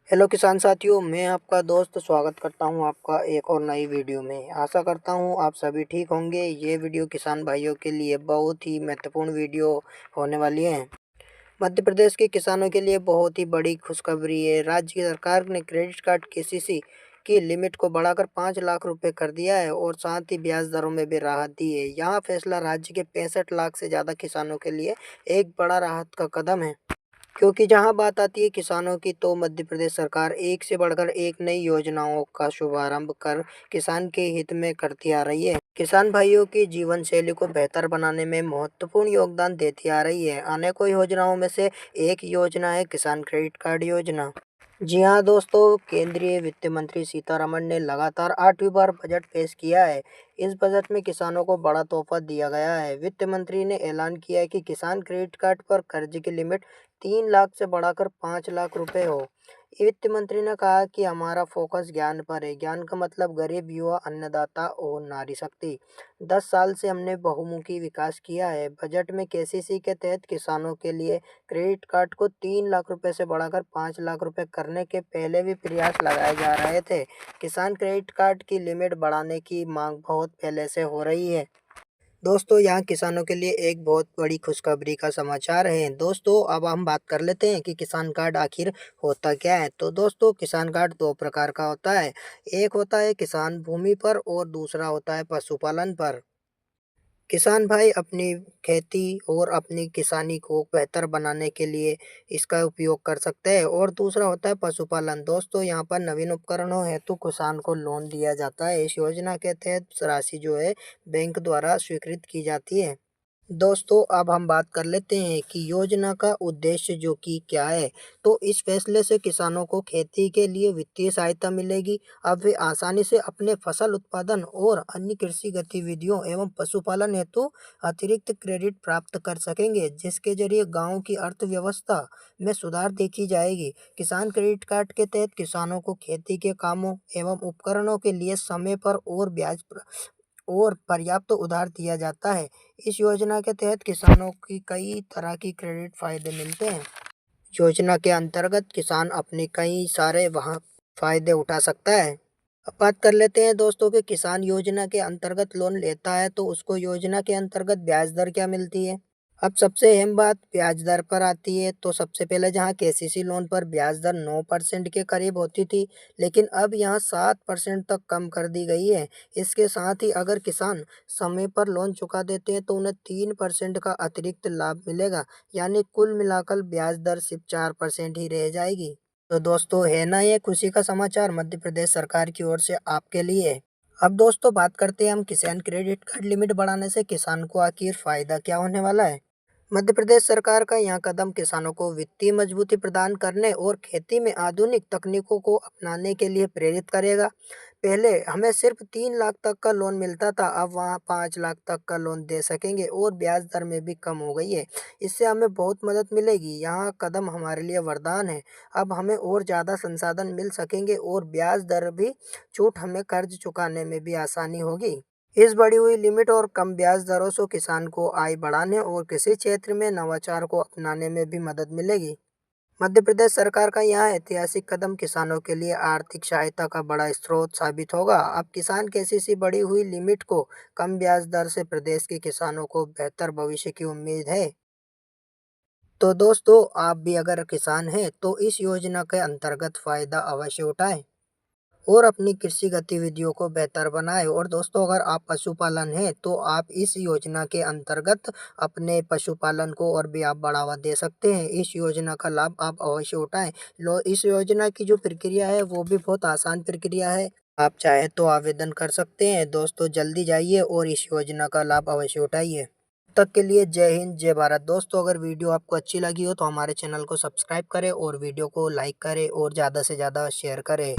Hello किसान साथियों, मैं आपका दोस्त स्वागत करता हूं आपका एक और नई वीडियो में। आशा करता हूं आप सभी ठीक होंगे। ये वीडियो किसान भाइयों के लिए बहुत ही महत्वपूर्ण वीडियो होने वाली है। मध्य प्रदेश के किसानों के लिए बहुत ही बड़ी खुशखबरी है। राज्य की सरकार ने क्रेडिट कार्ड केसीसी की लिमिट को बढ़ाकर 5 लाख रुपए कर दिया है और साथ ही ब्याज दरों में भी राहत दी है। यह फैसला राज्य के 65 लाख से ज़्यादा किसानों के लिए एक बड़ा राहत का कदम है, क्योंकि जहां बात आती है किसानों की, तो मध्य प्रदेश सरकार एक से बढ़कर एक नई योजनाओं का शुभारंभ कर किसान के हित में करती आ रही है। किसान भाइयों की जीवन शैली को बेहतर बनाने में महत्वपूर्ण योगदान देती आ रही है। अनेकों योजनाओं में से एक योजना है किसान क्रेडिट कार्ड योजना। जी हाँ दोस्तों, केंद्रीय वित्त मंत्री सीतारमण ने लगातार 8वीं बार बजट पेश किया है। इस बजट में किसानों को बड़ा तोहफा दिया गया है। वित्त मंत्री ने ऐलान किया है कि किसान क्रेडिट कार्ड पर कर्ज की लिमिट 3 लाख से बढ़ाकर 5 लाख रुपए हो। वित्त मंत्री ने कहा कि हमारा फोकस ज्ञान पर है। ज्ञान का मतलब गरीब, युवा, अन्नदाता और नारी शक्ति। 10 साल से हमने बहुमुखी विकास किया है। बजट में केसीसी के तहत किसानों के लिए क्रेडिट कार्ड को 3 लाख रुपए से बढ़ाकर 5 लाख रुपए करने के पहले भी प्रयास लगाए जा रहे थे। किसान क्रेडिट कार्ड की लिमिट बढ़ाने की मांग बहुत पहले से हो रही है। दोस्तों, यहाँ किसानों के लिए एक बहुत बड़ी खुशखबरी का समाचार है। दोस्तों, अब हम बात कर लेते हैं कि किसान कार्ड आखिर होता क्या है। तो दोस्तों, किसान कार्ड दो प्रकार का होता है। एक होता है किसान भूमि पर और दूसरा होता है पशुपालन पर। किसान भाई अपनी खेती और अपनी किसानी को बेहतर बनाने के लिए इसका उपयोग कर सकते हैं। और दूसरा होता है पशुपालन। दोस्तों, यहाँ पर नवीन उपकरणों हेतु किसान को लोन दिया जाता है। इस योजना के तहत राशि जो है बैंक द्वारा स्वीकृत की जाती है। दोस्तों, अब हम बात कर लेते हैं कि योजना का उद्देश्य जो कि क्या है। तो इस फैसले से किसानों को खेती के लिए वित्तीय सहायता मिलेगी। अब वे आसानी से अपने फसल उत्पादन और अन्य कृषि गतिविधियों एवं पशुपालन हेतु अतिरिक्त क्रेडिट प्राप्त कर सकेंगे, जिसके जरिए गांव की अर्थव्यवस्था में सुधार देखी जाएगी। किसान क्रेडिट कार्ड के तहत किसानों को खेती के कामों एवं उपकरणों के लिए समय पर और ब्याज और पर्याप्त उधार दिया जाता है। इस योजना के तहत किसानों की कई तरह की क्रेडिट फायदे मिलते हैं। योजना के अंतर्गत किसान अपने कई सारे वहाँ फायदे उठा सकता है। अब बात कर लेते हैं दोस्तों कि किसान योजना के अंतर्गत लोन लेता है तो उसको योजना के अंतर्गत ब्याज दर क्या मिलती है। अब सबसे अहम बात ब्याज दर पर आती है। तो सबसे पहले जहां केसीसी लोन पर ब्याज दर 9% के करीब होती थी, लेकिन अब यहां 7% तक कम कर दी गई है। इसके साथ ही अगर किसान समय पर लोन चुका देते हैं तो उन्हें 3% का अतिरिक्त लाभ मिलेगा, यानी कुल मिलाकर ब्याज दर सिर्फ 4% ही रह जाएगी। तो दोस्तों, है ना ये खुशी का समाचार मध्य प्रदेश सरकार की ओर से आपके लिए। अब दोस्तों, बात करते हैं हम किसान क्रेडिट कार्ड लिमिट बढ़ाने से किसान को आखिर फायदा क्या होने वाला है। मध्य प्रदेश सरकार का यह कदम किसानों को वित्तीय मजबूती प्रदान करने और खेती में आधुनिक तकनीकों को अपनाने के लिए प्रेरित करेगा। पहले हमें सिर्फ 3 लाख तक का लोन मिलता था, अब वहाँ 5 लाख तक का लोन दे सकेंगे और ब्याज दर में भी कम हो गई है। इससे हमें बहुत मदद मिलेगी। यह कदम हमारे लिए वरदान है। अब हमें और ज़्यादा संसाधन मिल सकेंगे और ब्याज दर भी छूट, हमें कर्ज चुकाने में भी आसानी होगी। इस बढ़ी हुई लिमिट और कम ब्याज दरों से किसान को आय बढ़ाने और कृषि क्षेत्र में नवाचार को अपनाने में भी मदद मिलेगी। मध्य प्रदेश सरकार का यह ऐतिहासिक कदम किसानों के लिए आर्थिक सहायता का बड़ा स्रोत साबित होगा। अब किसान केसीसी बढ़ी हुई लिमिट को कम ब्याज दर से प्रदेश के किसानों को बेहतर भविष्य की उम्मीद है। तो दोस्तों, आप भी अगर किसान हैं तो इस योजना के अंतर्गत फायदा अवश्य उठाएं और अपनी कृषि गतिविधियों को बेहतर बनाएं। और दोस्तों, अगर आप पशुपालन है तो आप इस योजना के अंतर्गत अपने पशुपालन को और भी आप बढ़ावा दे सकते हैं। इस योजना का लाभ आप अवश्य उठाएं। इस योजना की जो प्रक्रिया है वो भी बहुत आसान प्रक्रिया है। आप चाहे तो आवेदन कर सकते हैं। दोस्तों, जल्दी जाइए और इस योजना का लाभ अवश्य उठाइए। तब तक के लिए जय हिंद, जय भारत। दोस्तों, अगर वीडियो आपको अच्छी लगी हो तो हमारे चैनल को सब्सक्राइब करें और वीडियो को लाइक करें और ज़्यादा से ज़्यादा शेयर करें।